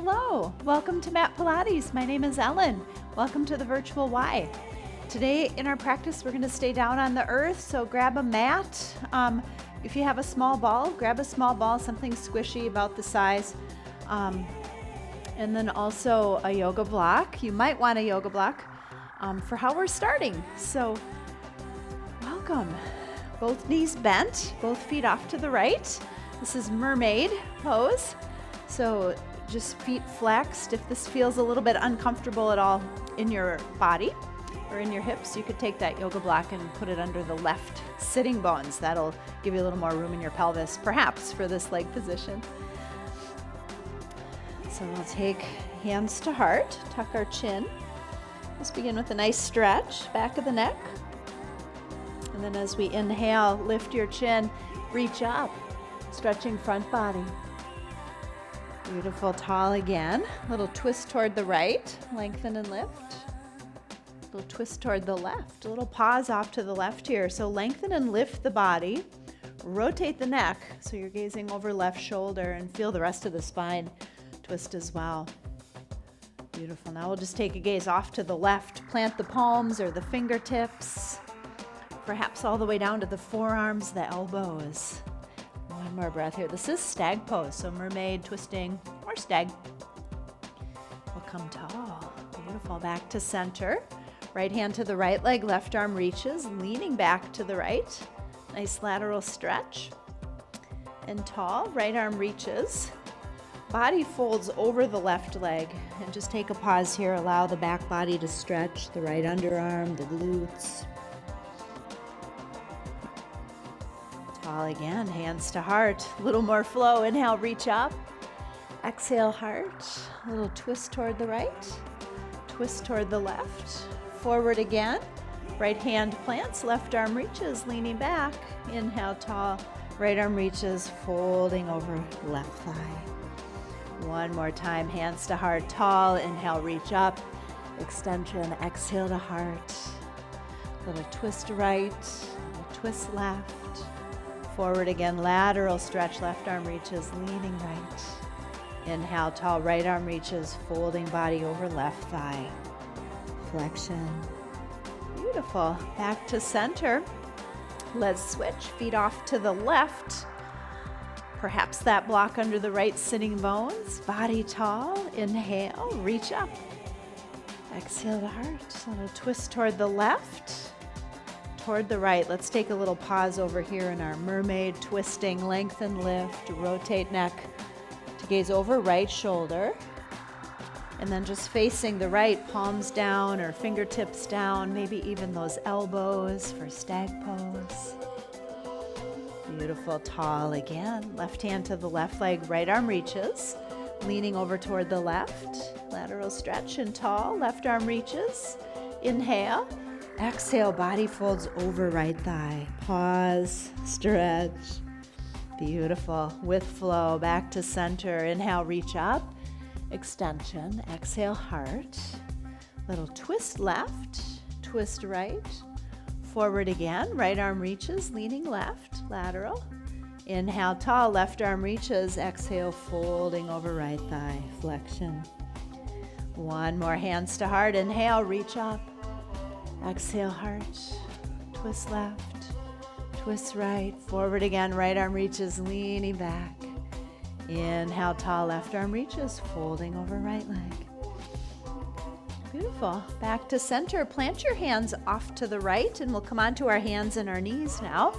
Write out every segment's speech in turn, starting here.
Hello, welcome to Mat Pilates. My name is Ellen. Welcome to the virtual Y. Today in our practice, we're going to stay down on the earth, so grab a mat. If you have a small ball, grab a small ball, something squishy about the size. And then also a yoga block. You might want a yoga block for how we're starting. So welcome. Both knees bent, both feet off to the right. This is mermaid pose. So just feet flexed. If this feels a little bit uncomfortable at all in your body or in your hips, you could take that yoga block and put it under the left sitting bones. That'll give you a little more room in your pelvis, perhaps, for this leg position. So we'll take hands to heart, tuck our chin. Let's begin with a nice stretch, back of the neck. And then as we inhale, lift your chin, reach up, stretching front body. Beautiful, tall again. Little twist toward the right, lengthen and lift. Little twist toward the left, a little pause off to the left here. So lengthen and lift the body, rotate the neck so you're gazing over left shoulder and feel the rest of the spine twist as well. Beautiful. Now we'll just take a gaze off to the left, plant the palms or the fingertips, perhaps all the way down to the forearms, the elbows. One more breath here. This is stag pose, so mermaid, twisting, or stag. We'll come tall. Beautiful. Back to center. Right hand to the right leg, left arm reaches, leaning back to the right. Nice lateral stretch. And tall, right arm reaches. Body folds over the left leg. And just take a pause here. Allow the back body to stretch, the right underarm, the glutes. Tall again, hands to heart. A little more flow. Inhale, reach up. Exhale, heart. A little twist toward the right. Twist toward the left. Forward again. Right hand plants, left arm reaches, leaning back. Inhale, tall. Right arm reaches, folding over left thigh. One more time, hands to heart, tall. Inhale, reach up. Extension, exhale to heart. Little twist right, little twist left. Forward again, lateral stretch, left arm reaches, leaning right. Inhale, tall, right arm reaches, folding body over left thigh. Flexion. Beautiful. Back to center. Let's switch. Feet off to the left. Perhaps that block under the right sitting bones. Body tall. Inhale, reach up. Exhale to heart. So a twist toward the left. Toward the right. Let's take a little pause over here in our mermaid, twisting, lengthen, lift, rotate neck to gaze over right shoulder. And then just facing the right, palms down or fingertips down, maybe even those elbows for stag pose. Beautiful, tall again. Left hand to the left leg, right arm reaches, leaning over toward the left. Lateral stretch and tall, left arm reaches. Inhale. Exhale, body folds over right thigh. Pause, stretch. Beautiful. With flow, back to center. Inhale, reach up. Extension. Exhale, heart. Little twist left, twist right. Forward again. Right arm reaches, leaning left. Lateral. Inhale, tall. Left arm reaches. Exhale, folding over right thigh. Flexion. One more, hands to heart. Inhale, reach up. Exhale, heart, twist left, twist right, forward again, right arm reaches, leaning back. Inhale, tall, left arm reaches, folding over right leg. Beautiful. Back to center. Plant your hands off to the right, and we'll come onto our hands and our knees now.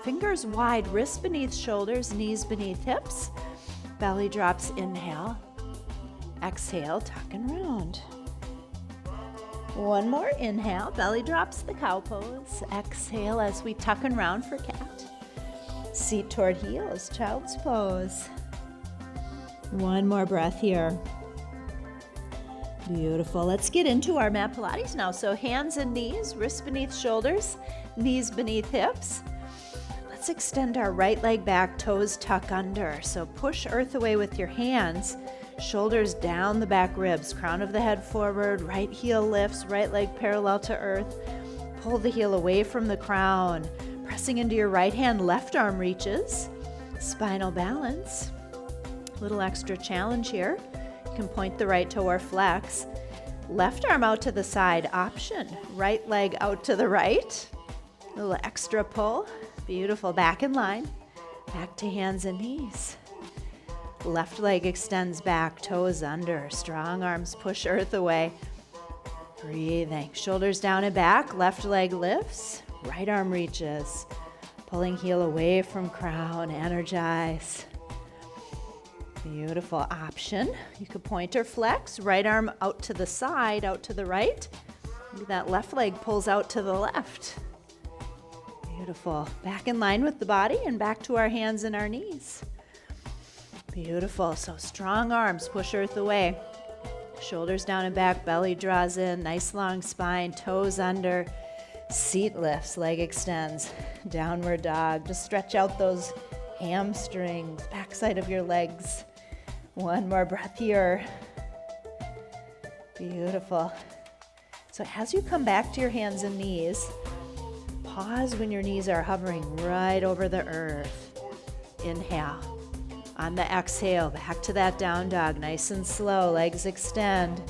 Fingers wide, wrists beneath shoulders, knees beneath hips. Belly drops, inhale. Exhale, tuck and round. One more, inhale, belly drops, the cow pose. Exhale as we tuck and round for cat. Seat toward heels, child's pose. One more breath here. Beautiful. Let's get into our Mat Pilates now. So hands and knees, wrists beneath shoulders, knees beneath hips. Let's extend our right leg back, toes tuck under. So push earth away with your hands. Shoulders down the back ribs, crown of the head forward, right heel lifts, right leg parallel to earth. Pull the heel away from the crown, pressing into your right hand, left arm reaches. Spinal balance. Little extra challenge here. You can point the right toe or flex. Left arm out to the side, option. Right leg out to the right. A little extra pull. Beautiful, back in line. Back to hands and knees. Left leg extends back, toes under. Strong arms push earth away. Breathing, shoulders down and back. Left leg lifts, right arm reaches. Pulling heel away from crown, energize. Beautiful, option. You could point or flex, right arm out to the side, out to the right. Maybe that left leg pulls out to the left. Beautiful, back in line with the body and back to our hands and our knees. Beautiful, so strong arms push earth away. Shoulders down and back, belly draws in, nice long spine, toes under. Seat lifts, leg extends, downward dog. Just stretch out those hamstrings, backside of your legs. One more breath here. Beautiful. So as you come back to your hands and knees, pause when your knees are hovering right over the earth. Inhale. On the exhale, back to that down dog, nice and slow, legs extend.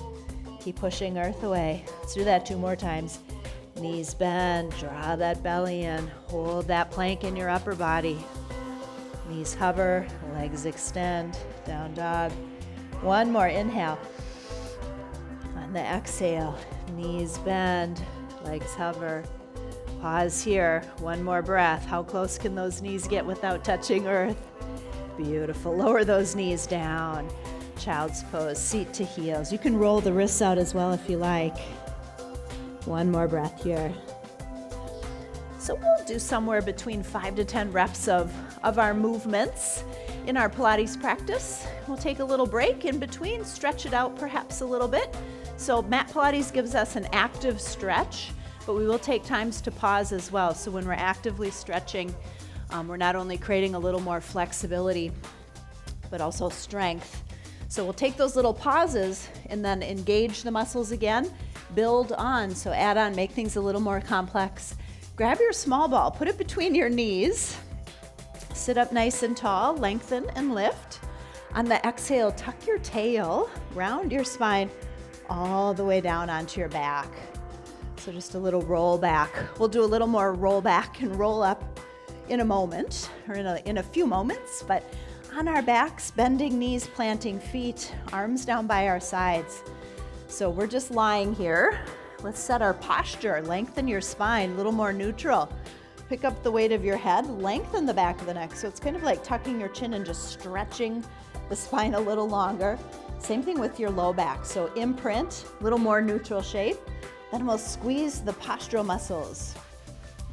Keep pushing earth away. Let's do that 2 more times. Knees bend, draw that belly in, hold that plank in your upper body. Knees hover, legs extend, down dog. 1 more, inhale. On the exhale, knees bend, legs hover. Pause here, 1 more breath. How close can those knees get without touching earth? Beautiful, lower those knees down. Child's pose, seat to heels. You can roll the wrists out as well if you like. 1 more breath here. So we'll do somewhere between 5 to 10 reps of our movements in our Pilates practice. We'll take a little break in between, stretch it out perhaps a little bit. So Mat Pilates gives us an active stretch, but we will take times to pause as well. So when we're actively stretching, we're not only creating a little more flexibility, but also strength. So we'll take those little pauses and then engage the muscles again, build on, so add on, make things a little more complex. Grab your small ball, put it between your knees, sit up nice and tall, lengthen and lift. On the exhale, tuck your tail, round your spine all the way down onto your back. So just a little roll back. We'll do a little more roll back and roll up in a moment, or in a few moments, but on our backs, bending knees, planting feet, arms down by our sides. So we're just lying here. Let's set our posture, lengthen your spine, a little more neutral. Pick up the weight of your head, lengthen the back of the neck. So it's kind of like tucking your chin and just stretching the spine a little longer. Same thing with your low back. So imprint, a little more neutral shape. Then we'll squeeze the postural muscles.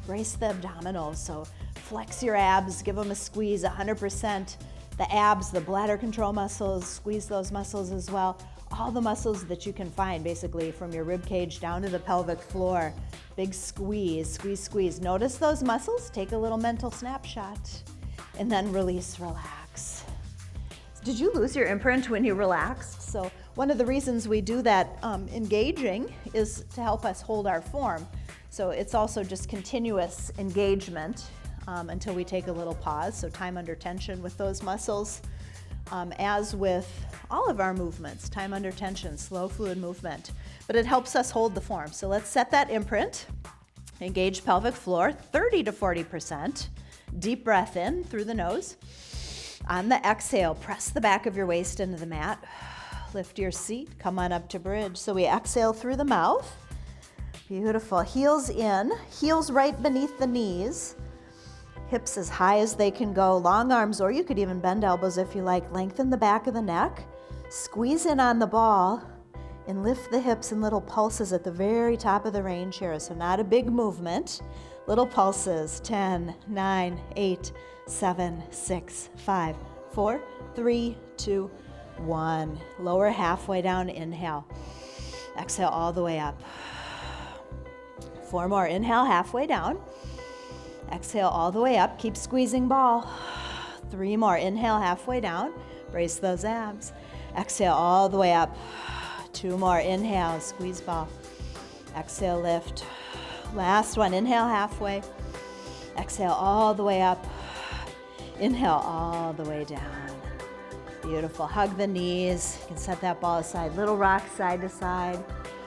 Brace the abdominals. So flex your abs, give them a squeeze, 100%. The abs, the bladder control muscles, squeeze those muscles as well. All the muscles that you can find, basically, from your rib cage down to the pelvic floor. Big squeeze, squeeze, squeeze. Notice those muscles, take a little mental snapshot, and then release, relax. Did you lose your imprint when you relaxed? So one of the reasons we do that engaging is to help us hold our form. So it's also just continuous engagement until we take a little pause. So time under tension with those muscles. As with all of our movements, time under tension, slow fluid movement, but it helps us hold the form. So let's set that imprint. Engage pelvic floor, 30 to 40%. Deep breath in through the nose. On the exhale, press the back of your waist into the mat. Lift your seat, come on up to bridge. So we exhale through the mouth. Beautiful, heels in, heels right beneath the knees. Hips as high as they can go, long arms, or you could even bend elbows if you like. Lengthen the back of the neck, squeeze in on the ball, and lift the hips in little pulses at the very top of the range here. So not a big movement, little pulses. 10, 9, 8, 7, 6, 5, 4, 3, 2, 1. Lower halfway down, inhale. Exhale all the way up. 4 more, inhale halfway down. Exhale all the way up, keep squeezing ball. 3 more, inhale halfway down, brace those abs. Exhale all the way up. 2 more, inhale, squeeze ball. Exhale, lift. Last one, inhale halfway. Exhale all the way up. Inhale all the way down. Beautiful. Hug the knees. You can set that ball aside. Little rock side to side.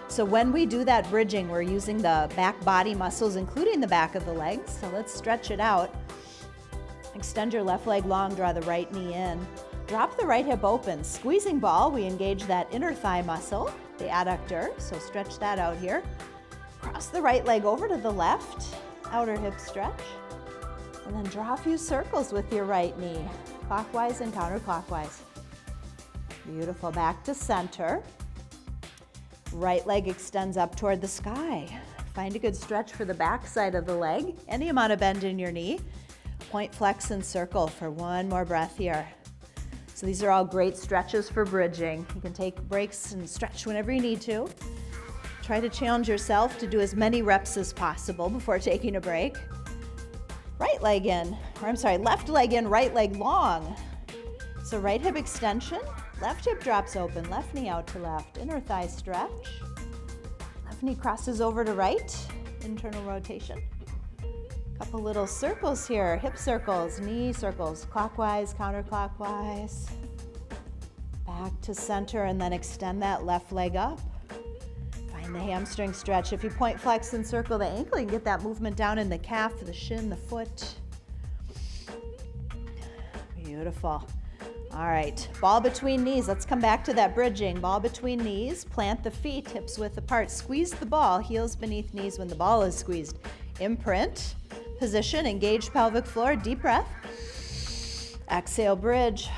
So when we do that bridging, we're using the back body muscles, including the back of the legs. So let's stretch it out. Extend your left leg long, draw the right knee in. Drop the right hip open. Squeezing ball, we engage that inner thigh muscle, the adductor. So stretch that out here. Cross the right leg over to the left, outer hip stretch. And then draw a few circles with your right knee, clockwise and counterclockwise. Beautiful. Back to center. Right leg extends up toward the sky. Find a good stretch for the back side of the leg. Any amount of bend in your knee. Point, flex, and circle for one more breath here. So these are all great stretches for bridging. You can take breaks and stretch whenever you need to. Try to challenge yourself to do as many reps as possible before taking a break. Right leg in, or I'm sorry, left leg in, right leg long. So right hip extension, left hip drops open, left knee out to left, inner thigh stretch. Left knee crosses over to right, internal rotation. Couple little circles here, hip circles, knee circles, clockwise, counterclockwise. Back to center and then extend that left leg up. Find the hamstring stretch. If you point, flex, and circle the ankle, you can get that movement down in the calf, the shin, the foot. Beautiful. All right, ball between knees. Let's come back to that bridging. Ball between knees, plant the feet, hips width apart. Squeeze the ball, heels beneath knees when the ball is squeezed. Imprint, position, engage pelvic floor, deep breath. Exhale, bridge.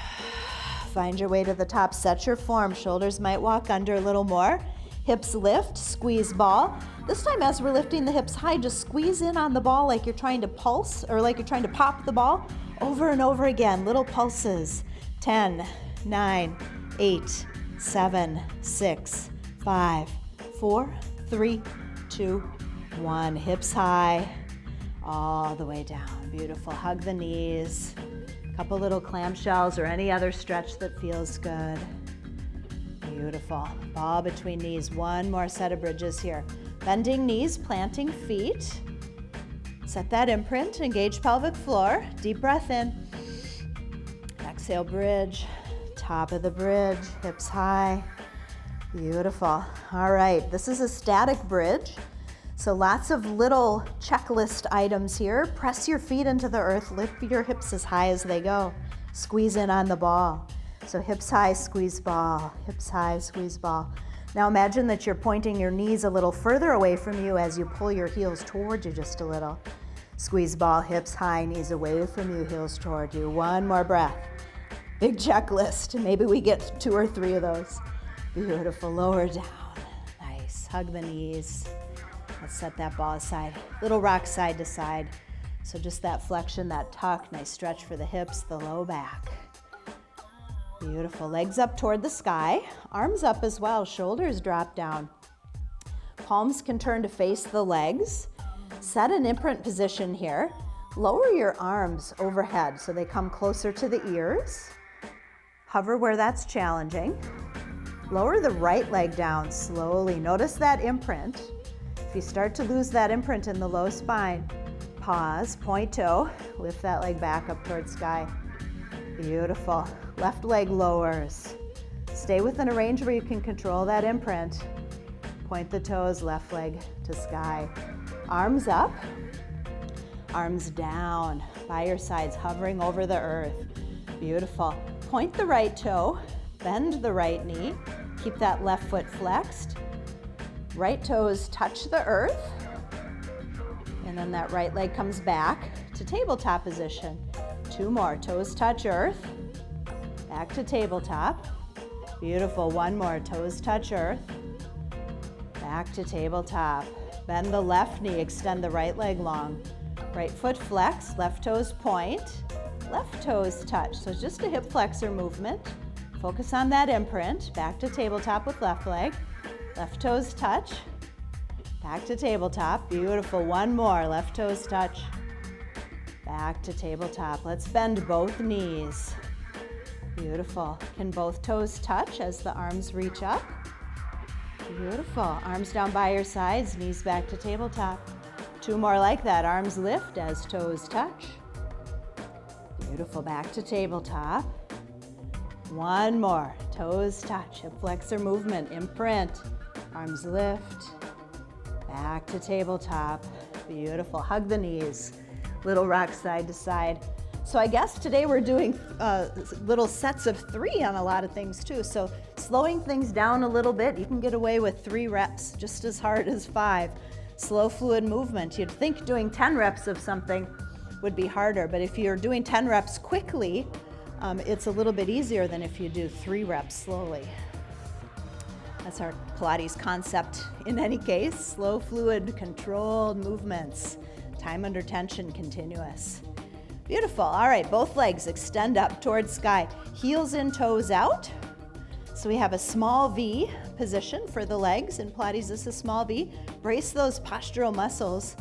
Find your way to the top, set your form. Shoulders might walk under a little more. Hips lift, squeeze ball. This time as we're lifting the hips high, just squeeze in on the ball like you're trying to pulse or like you're trying to pop the ball over and over again. Little pulses. 10, 9, 8, 7, 6, 5, 4, 3, 2, 1. Hips high, all the way down. Beautiful. Hug the knees. Couple little clamshells or any other stretch that feels good. Beautiful. Ball between knees. One more set of bridges here. Bending knees, planting feet. Set that imprint. Engage pelvic floor. Deep breath in. Exhale, bridge. Top of the bridge. Hips high. Beautiful. All right. This is a static bridge. So lots of little checklist items here. Press your feet into the earth. Lift your hips as high as they go. Squeeze in on the ball. So hips high, squeeze ball. Hips high, squeeze ball. Now imagine that you're pointing your knees a little further away from you as you pull your heels toward you just a little. Squeeze ball, hips high, knees away from you, heels toward you. One more breath. Big checklist. Maybe we get 2 or 3 of those. Beautiful. Lower down. Nice. Hug the knees. Let's set that ball aside. Little rock side to side. So just that flexion, that tuck, nice stretch for the hips, the low back. Beautiful. Legs up toward the sky. Arms up as well. Shoulders drop down. Palms can turn to face the legs. Set an imprint position here. Lower your arms overhead so they come closer to the ears. Hover where that's challenging. Lower the right leg down slowly. Notice that imprint. If you start to lose that imprint in the low spine, pause, point toe, lift that leg back up towards sky. Beautiful. Left leg lowers. Stay within a range where you can control that imprint. Point the toes, left leg to sky. Arms up, arms down by your sides, hovering over the earth. Beautiful. Point the right toe, bend the right knee. Keep that left foot flexed. Right toes touch the earth. And then that right leg comes back to tabletop position. 2 more. Toes touch earth. Back to tabletop. Beautiful. 1 more. Toes touch earth. Back to tabletop. Bend the left knee. Extend the right leg long. Right foot flex. Left toes point. Left toes touch. So it's just a hip flexor movement. Focus on that imprint. Back to tabletop with left leg. Left toes touch. Back to tabletop. Beautiful. 1 more. Left toes touch. Back to tabletop. Let's bend both knees. Beautiful. Can both toes touch as the arms reach up? Beautiful. Arms down by your sides, knees back to tabletop. 2 more like that. Arms lift as toes touch. Beautiful. Back to tabletop. One more. Toes touch, hip flexor movement, imprint. Arms lift. Back to tabletop. Beautiful. Hug the knees. Little rock side to side. So I guess today we're doing little sets of 3 on a lot of things too. So slowing things down a little bit. You can get away with 3 reps just as hard as 5. Slow fluid movement. You'd think doing 10 reps of something would be harder, but if you're doing 10 reps quickly, it's a little bit easier than if you do 3 reps slowly. That's our Pilates concept in any case. Slow fluid, controlled movements. Time under tension, continuous. Beautiful. All right, both legs extend up towards sky. Heels in, toes out. So we have a small V position for the legs. In Pilates, this is small V. Brace those postural muscles.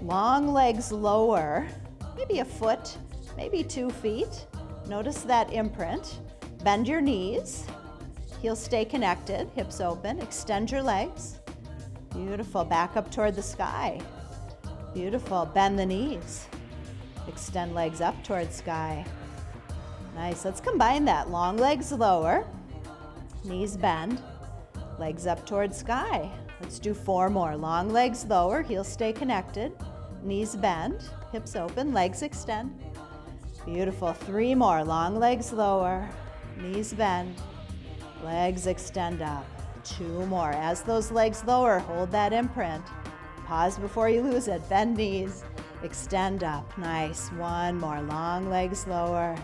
Long legs lower, maybe a foot, maybe 2 feet. Notice that imprint. Bend your knees. Heels stay connected, hips open. Extend your legs. Beautiful. Back up toward the sky. Beautiful. Bend the knees. Extend legs up towards sky. Nice. Let's combine that. Long legs lower. Knees bend. Legs up towards sky. Let's do 4 more. Long legs lower. Heels stay connected. Knees bend. Hips open. Legs extend. Beautiful. 3 more. Long legs lower. Knees bend. Legs extend up. 2 more. As those legs lower, hold that imprint. Pause before you lose it. Bend knees. Extend up. Nice. 1 more. Long legs lower.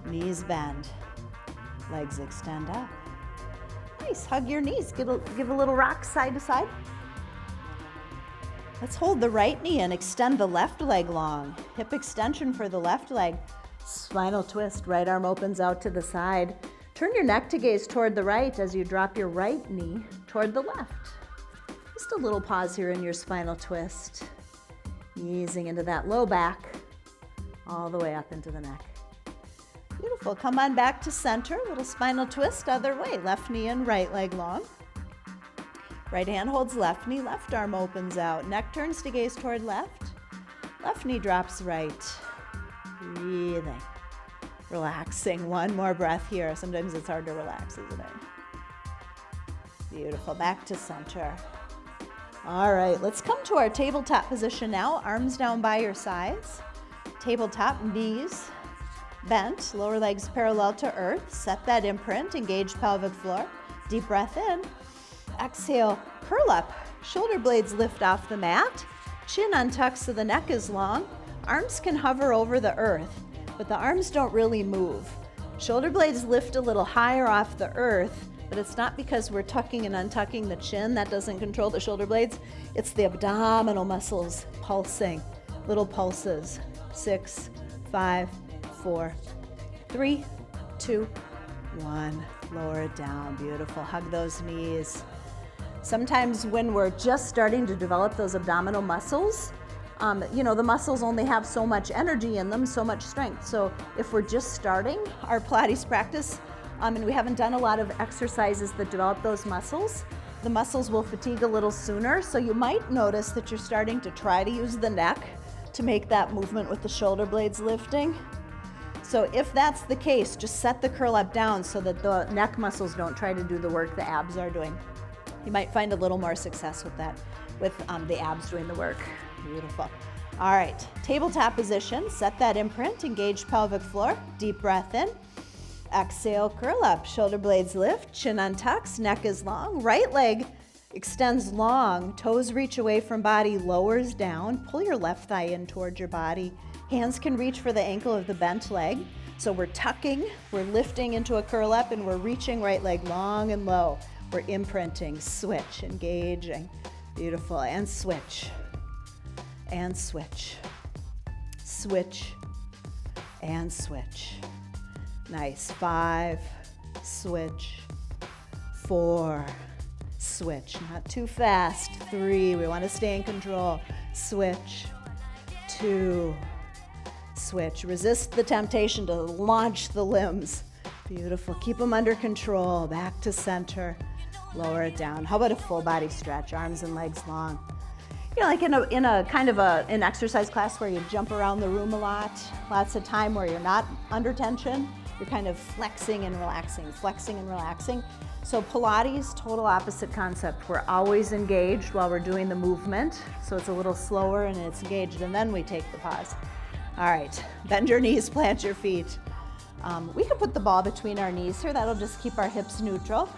Knees bend. Legs extend up. Nice. Hug your knees. Give a little rock side to side. Let's hold the right knee and extend the left leg long. Hip extension for the left leg. Spinal twist. Right arm opens out to the side. Turn your neck to gaze toward the right as you drop your right knee toward the left. Just a little pause here in your spinal twist. Easing into that low back, all the way up into the neck. Beautiful. Come on back to center. Little spinal twist, other way. Left knee in, right leg long. Right hand holds left knee, left arm opens out. Neck turns to gaze toward left. Left knee drops right. Breathing. Relaxing. 1 more breath here. Sometimes it's hard to relax, isn't it? Beautiful. Back to center. All right, let's come to our tabletop position now. Arms down by your sides. Tabletop, knees bent, lower legs parallel to earth. Set that imprint, engage pelvic floor. Deep breath in. Exhale, curl up. Shoulder blades lift off the mat. Chin untucks so the neck is long. Arms can hover over the earth, but the arms don't really move. Shoulder blades lift a little higher off the earth, but it's not because we're tucking and untucking the chin. That doesn't control the shoulder blades. It's the abdominal muscles pulsing, little pulses. 6, 5, 4, 3, 2, 1. Lower it down. Beautiful. Hug those knees. Sometimes when we're just starting to develop those abdominal muscles, the muscles only have so much energy in them, so much strength. So if we're just starting our Pilates practice, and we haven't done a lot of exercises that develop those muscles, the muscles will fatigue a little sooner. So you might notice that you're starting to try to use the neck to make that movement with the shoulder blades lifting. So if that's the case, just set the curl up down so that the neck muscles don't try to do the work the abs are doing. You might find a little more success with that, with the abs doing the work. Beautiful. All right, tabletop position. Set that imprint, engage pelvic floor. Deep breath in. Exhale, curl up. Shoulder blades lift, chin untucks, neck is long. Right leg extends long. Toes reach away from body, lowers down. Pull your left thigh in towards your body. Hands can reach for the ankle of the bent leg. So we're tucking, we're lifting into a curl up, and we're reaching right leg long and low. We're imprinting, switch, engaging. Beautiful. And switch. And switch. Switch. And switch. Nice. 5, switch. 4, switch. Not too fast. 3, we want to stay in control. Switch. 2, switch. Resist the temptation to launch the limbs. Beautiful. Keep them under control. Back to center. Lower it down. How about a full body stretch? Arms and legs long. Like in a kind of an exercise class where you jump around the room a lot, lots of time where you're not under tension. You're kind of flexing and relaxing, flexing and relaxing. So Pilates, total opposite concept. We're always engaged while we're doing the movement. So it's a little slower and it's engaged, and then we take the pause. All right, bend your knees, plant your feet. We can put the ball between our knees here. That'll just keep our hips neutral.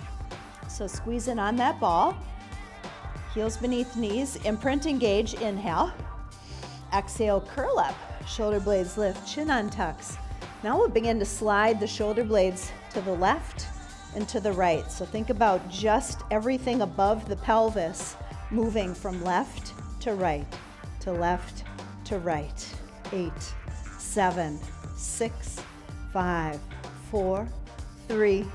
So squeeze in on that ball. Heels beneath knees, imprint, engage, inhale. Exhale, curl up, shoulder blades lift, chin untucks. Now we'll begin to slide the shoulder blades to the left and to the right. So think about just everything above the pelvis moving from left to right, to left to right. 8, 7, 6, 5, 4, 3,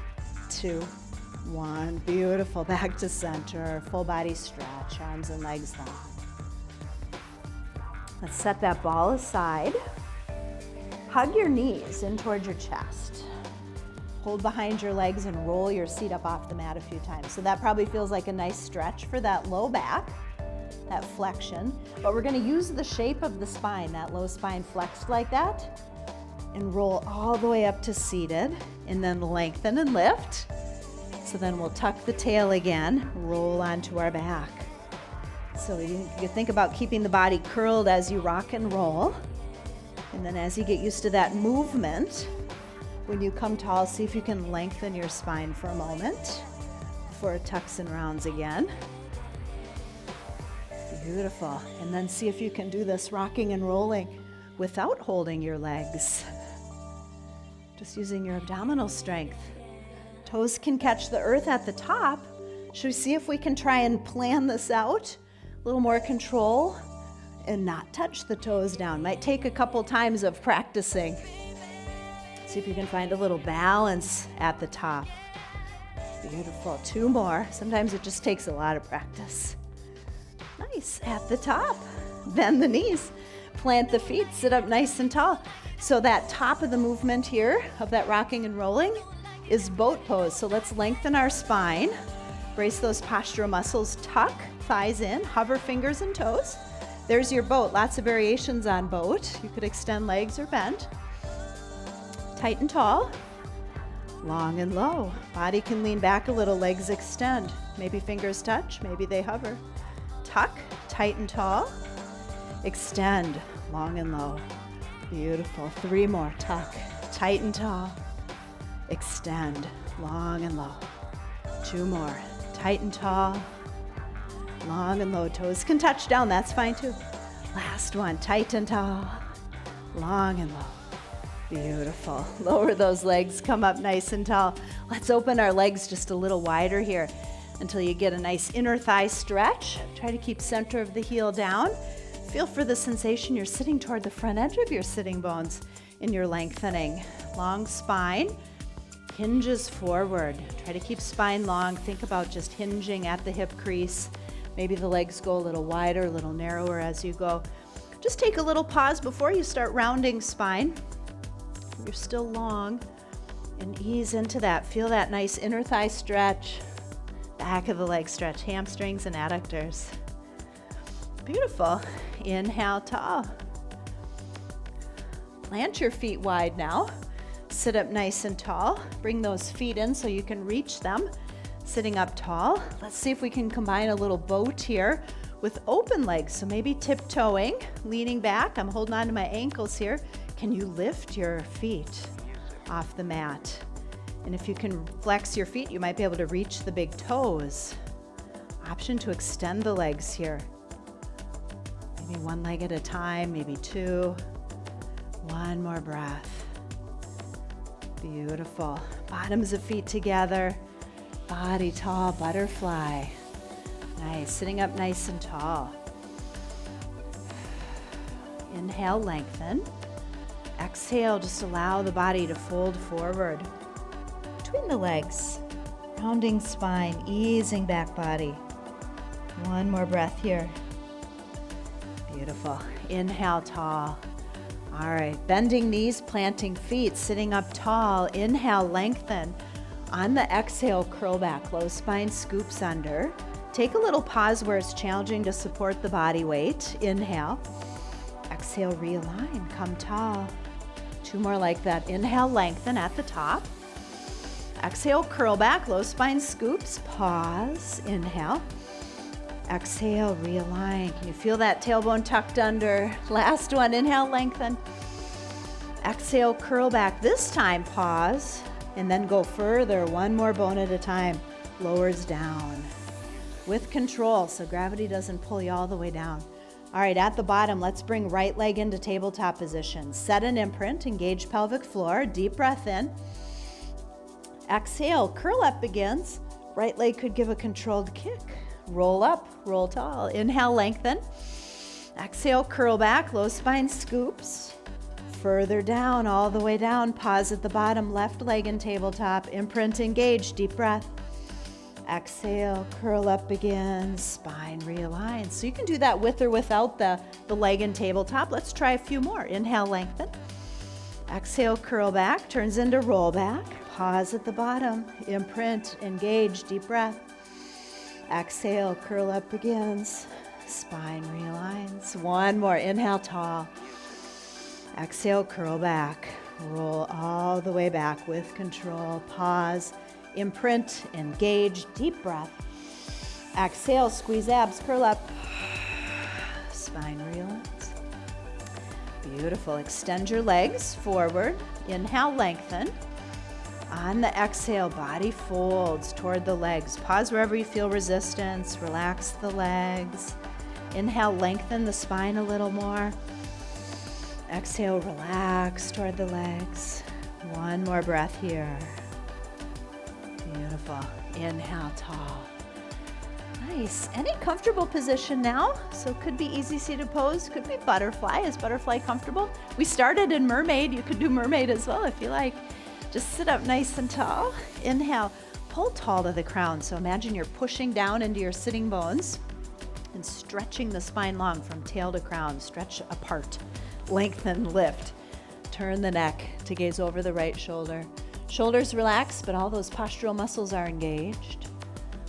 2, 1. Beautiful. Back to center. Full body stretch, arms and legs long. Let's set that ball aside. Hug your knees in towards your chest. Hold behind your legs and roll your seat up off the mat a few times. So that probably feels like a nice stretch for that low back, that flexion. But we're going to use the shape of the spine, that low spine flexed like that, and roll all the way up to seated, and then lengthen and lift. So then we'll tuck the tail again, roll onto our back. So you think about keeping the body curled as you rock and roll. And then as you get used to that movement, when you come tall, see if you can lengthen your spine for a moment before it tucks and rounds again. Beautiful. And then see if you can do this rocking and rolling without holding your legs. Just using your abdominal strength. Toes can catch the earth at the top. Should we see if we can try and plan this out? A little more control and not touch the toes down. Might take a couple times of practicing. See if you can find a little balance at the top. Beautiful. 2 more. Sometimes it just takes a lot of practice. Nice. At the top. Bend the knees. Plant the feet. Sit up nice and tall. So that top of the movement here, of that rocking and rolling, is boat pose. So let's lengthen our spine. Brace those postural muscles. Tuck thighs in. Hover fingers and toes. There's your boat. Lots of variations on boat. You could extend legs or bend. Tight and tall. Long and low. Body can lean back a little. Legs extend. Maybe fingers touch. Maybe they hover. Tuck. Tight and tall. Extend. Long and low. Beautiful. 3 more. Tuck. Tight and tall. Extend. Long and low. 2 more. Tight and tall. Long and low. Toes can touch down. That's fine too. Last one. Tight and tall. Long and low. Beautiful. Lower those legs. Come up nice and tall. Let's open our legs just a little wider here until you get a nice inner thigh stretch. Try to keep center of the heel down. Feel for the sensation you're sitting toward the front edge of your sitting bones in your lengthening. Long spine. Hinges forward. Try to keep spine long. Think about just hinging at the hip crease. Maybe the legs go a little wider, a little narrower as you go. Just take a little pause before you start rounding spine. You're still long, and ease into that. Feel that nice inner thigh stretch. Back of the leg stretch, hamstrings and adductors. Beautiful. Inhale, tall. Plant your feet wide now. Sit up nice and tall. Bring those feet in so you can reach them. Sitting up tall. Let's see if we can combine a little boat here with open legs. So maybe tiptoeing, leaning back. I'm holding on to my ankles here. Can you lift your feet off the mat? And if you can flex your feet, you might be able to reach the big toes. Option to extend the legs here. Maybe 1 leg at a time, maybe 2. 1 more breath. Beautiful. Bottoms of feet together. Body tall, butterfly. Nice. Sitting up nice and tall. Inhale, lengthen. Exhale, just allow the body to fold forward. Between the legs. Rounding spine, easing back body. 1 more breath here. Beautiful. Inhale, tall. All right. Bending knees, planting feet, sitting up tall. Inhale, lengthen. On the exhale, curl back. Low spine scoops under. Take a little pause where it's challenging to support the body weight. Inhale. Exhale, realign. Come tall. 2 more like that. Inhale, lengthen at the top. Exhale, curl back, low spine scoops. Pause, inhale. Exhale, realign. Can you feel that tailbone tucked under? Last one, inhale, lengthen. Exhale, curl back. This time, pause, and then go further. One more bone at a time. Lowers down with control so gravity doesn't pull you all the way down. All right, at the bottom, let's bring right leg into tabletop position. Set an imprint, engage pelvic floor, deep breath in. Exhale, curl up begins. Right leg could give a controlled kick. Roll up, roll tall. Inhale, lengthen. Exhale, curl back, low spine scoops. Further down, all the way down. Pause at the bottom, left leg in tabletop. Imprint, engage, deep breath. Exhale, curl up again, spine realign. So you can do that with or without the leg in tabletop. Let's try a few more. Inhale, lengthen. Exhale, curl back, turns into roll back. Pause at the bottom, imprint, engage, deep breath. Exhale, curl up begins, spine realigns. One more, inhale, tall. Exhale, curl back, roll all the way back with control. Pause, imprint, engage, deep breath. Exhale, squeeze abs, curl up. Spine realigns. Beautiful. Extend your legs forward. Inhale, lengthen. On the exhale, body folds toward the legs. Pause wherever you feel resistance. Relax the legs. Inhale, lengthen the spine a little more. Exhale, relax toward the legs. One more breath here. Beautiful. Inhale, tall. Nice. Any comfortable position now. So it could be easy seated pose, could be butterfly. Is butterfly comfortable? We started in mermaid. You could do mermaid as well if you like. Just sit up nice and tall. Inhale, pull tall to the crown. So imagine you're pushing down into your sitting bones and stretching the spine long from tail to crown. Stretch apart. Lengthen, lift. Turn the neck to gaze over the right shoulder. Shoulders relax, but all those postural muscles are engaged.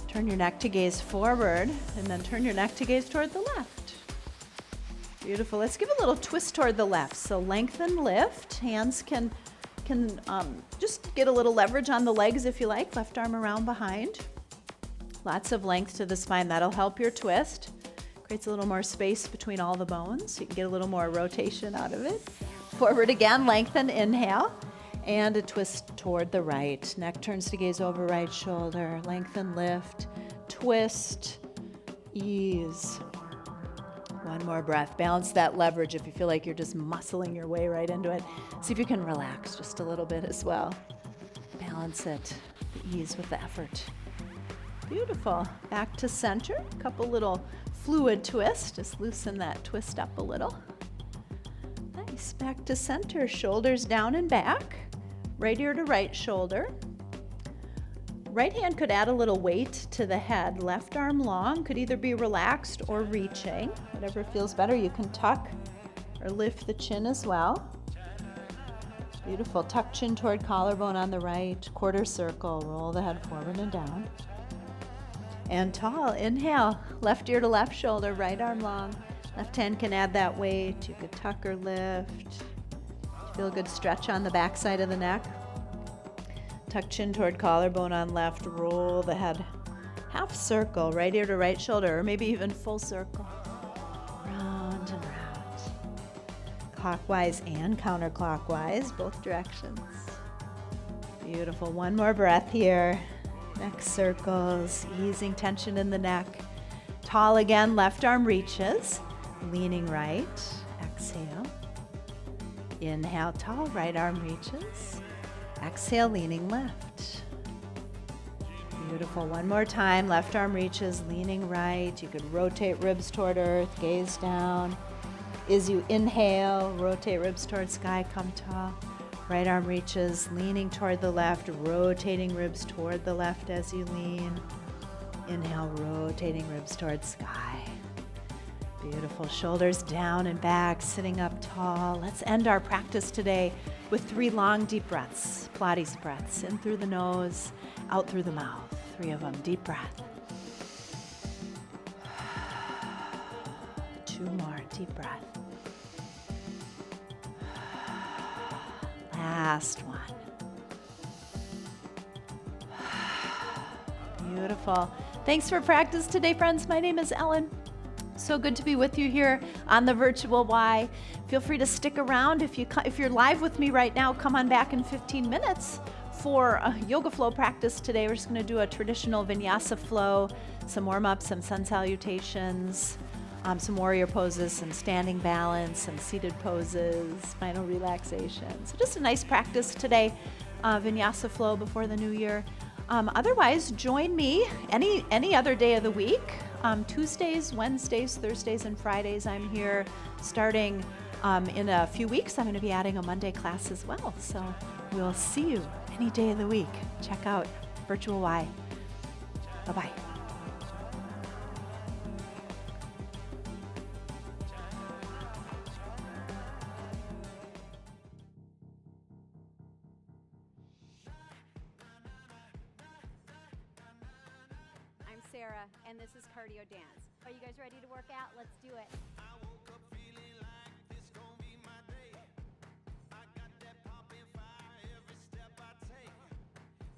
Turn your neck to gaze forward, and then turn your neck to gaze toward the left. Beautiful. Let's give a little twist toward the left. So lengthen, lift. Hands can just get a little leverage on the legs if you like. Left arm around behind. Lots of length to the spine. That'll help your twist. Creates a little more space between all the bones. So you can get a little more rotation out of it. Forward again, lengthen, inhale. And a twist toward the right. Neck turns to gaze over right shoulder. Lengthen, lift, twist, ease. One more breath. Balance that leverage if you feel like you're just muscling your way right into it. See if you can relax just a little bit as well. Balance it. Ease with the effort. Beautiful. Back to center. A couple little fluid twists. Just loosen that twist up a little. Nice. Back to center. Shoulders down and back. Right ear to right shoulder. Right hand could add a little weight to the head. Left arm long, could either be relaxed or reaching. Whatever feels better. You can tuck or lift the chin as well. Beautiful. Tuck chin toward collarbone on the right. Quarter circle. Roll the head forward and down. And tall. Inhale. Left ear to left shoulder. Right arm long. Left hand can add that weight. You could tuck or lift. Feel a good stretch on the back side of the neck. Tuck chin toward collarbone on left. Roll the head half circle, right ear to right shoulder, or maybe even full circle. Round and round. Clockwise and counterclockwise, both directions. Beautiful. One more breath here. Neck circles, easing tension in the neck. Tall again, left arm reaches. Leaning right. Exhale. Inhale, tall, right arm reaches. Exhale, leaning left. Beautiful. One more time. Left arm reaches, leaning right. You could rotate ribs toward earth, gaze down. As you inhale, rotate ribs toward sky, come tall. Right arm reaches, leaning toward the left, rotating ribs toward the left as you lean. Inhale, rotating ribs toward sky. Beautiful. Shoulders down and back, sitting up tall. Let's end our practice today with 3 long, deep breaths. Pilates breaths. In through the nose, out through the mouth. 3 of them. Deep breath. 2 more. Deep breath. Last one. Beautiful. Thanks for practice today, friends. My name is Ellen. So good to be with you here on the virtual Y. Feel free to stick around. If you're live with me right now, come on back in 15 minutes for a yoga flow practice today. We're just going to do a traditional vinyasa flow, some warm-ups, some sun salutations, some warrior poses, some standing balance, some seated poses, final relaxation. So just a nice practice today, vinyasa flow before the new year. Otherwise, join me any other day of the week. Tuesdays, Wednesdays, Thursdays, and Fridays, I'm here. Starting in a few weeks, I'm going to be adding a Monday class as well. So we'll see you any day of the week. Check out Virtual Y. Bye-bye. Sarah, and this is cardio dance. Are you guys ready to work out? Let's do it. I woke up feeling like this gon' be my day. I got that poppin' fire every step I take.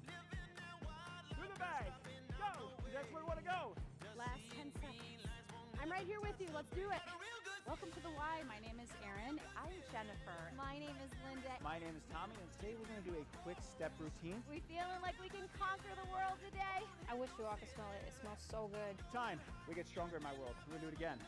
Living that wild life. To the bag. Go. That's where we want to go. Last 10 seconds. I'm right here with you. Let's do it. Welcome to the Y. My name is Erin. I'm Jennifer. My name is Linda. My name is Tommy, and today we're going to do a quick step routine. We feeling like we can conquer the world today? I wish you all could smell it. It smells so good. Time. We get stronger in my world. We're going to do it again.